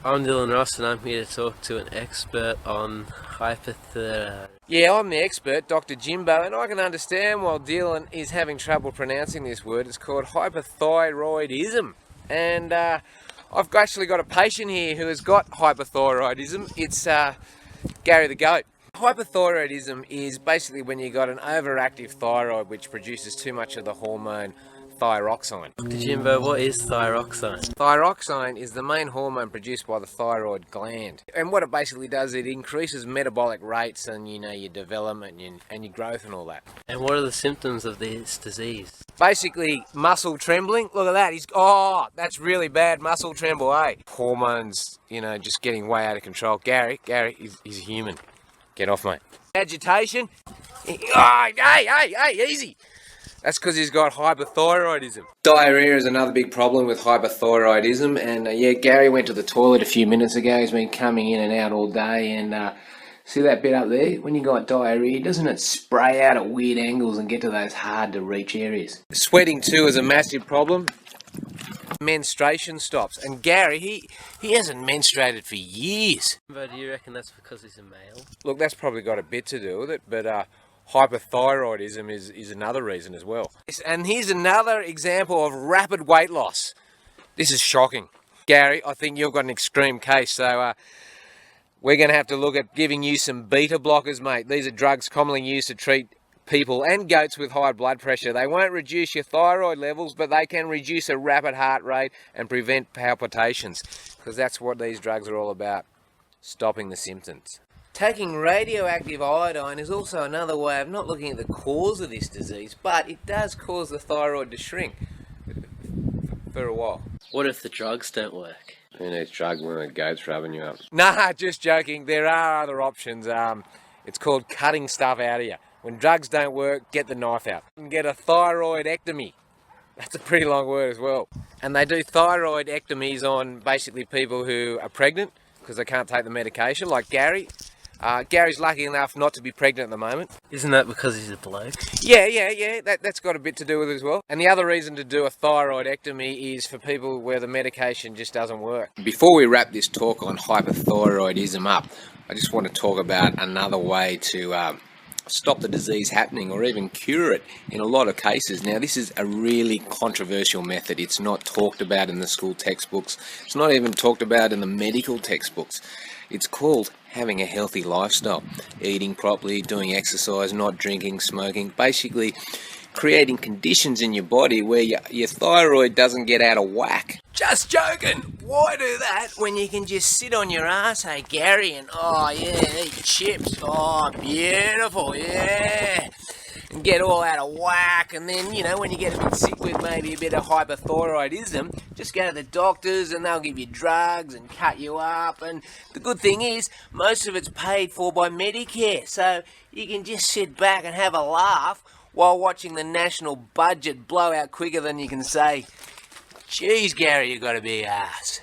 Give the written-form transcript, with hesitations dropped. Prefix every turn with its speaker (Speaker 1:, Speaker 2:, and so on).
Speaker 1: I'm Dylan Ross and I'm here to talk to an expert on hyperthyroidism.
Speaker 2: Yeah, I'm the expert, Dr. Jimbo, and I can understand why Dylan is having trouble pronouncing this word. It's called hyperthyroidism. And I've actually got a patient here who has got hyperthyroidism. It's Gary the Goat. Hyperthyroidism is basically when you've got an overactive thyroid which produces too much of the hormone thyroxine.
Speaker 1: Dr. Jimbo, what is thyroxine?
Speaker 2: Thyroxine is the main hormone produced by the thyroid gland. And what it basically does, it increases metabolic rates and, your development and your growth and all that.
Speaker 1: And what are the symptoms of this disease?
Speaker 2: Basically, muscle trembling. Look at that. That's really bad muscle tremble, eh? Hormones, just getting way out of control. Gary, he's a human. Get off, mate. Agitation. Hey, easy. That's because he's got hyperthyroidism. Diarrhea is another big problem with hyperthyroidism. And Gary went to the toilet a few minutes ago. He's been coming in and out all day. And see that bit up there? When you got diarrhea, doesn't it spray out at weird angles and get to those hard to reach areas? Sweating too is a massive problem. Menstruation stops. And Gary, he hasn't menstruated for years.
Speaker 1: But do you reckon that's because he's a male?
Speaker 2: Look, that's probably got a bit to do with it. But hyperthyroidism is another reason as well. And here's another example of rapid weight loss. This is shocking. Gary, I think you've got an extreme case, so we're going to have to look at giving you some beta blockers, mate. These are drugs commonly used to treat people and goats with high blood pressure. They won't reduce your thyroid levels, but they can reduce a rapid heart rate and prevent palpitations, because that's what these drugs are all about, stopping the symptoms. Taking radioactive iodine is also another way of not looking at the cause of this disease, but it does cause the thyroid to shrink for a while.
Speaker 1: What if the drugs don't work?
Speaker 2: Who needs drugs when a goat's rubbing you up? Nah, just joking. There are other options. It's called cutting stuff out of you. When drugs don't work, get the knife out. You can get a thyroidectomy. That's a pretty long word as well. And they do thyroidectomies on basically people who are pregnant because they can't take the medication, like Gary. Gary's lucky enough not to be pregnant at the moment.
Speaker 1: Isn't that because he's a bloke?
Speaker 2: Yeah. That's got a bit to do with it as well. And the other reason to do a thyroidectomy is for people where the medication just doesn't work. Before we wrap this talk on hyperthyroidism up, I just want to talk about another way to stop the disease happening or even cure it in a lot of cases. Now, this is a really controversial method. It's not talked about in the school textbooks. It's not even talked about in the medical textbooks. It's called having a healthy lifestyle, eating properly, doing exercise, not drinking, smoking, basically creating conditions in your body where your thyroid doesn't get out of whack. Just joking! Why do that when you can just sit on your ass, hey Gary, and eat chips, beautiful, yeah, and get all out of whack. And then, when you get a bit sick with maybe a bit of hyperthyroidism, just go to the doctors and they'll give you drugs and cut you up. And the good thing is, most of it's paid for by Medicare, so you can just sit back and have a laugh while watching the national budget blow out quicker than you can say, "Geez, Gary, you got a big ass."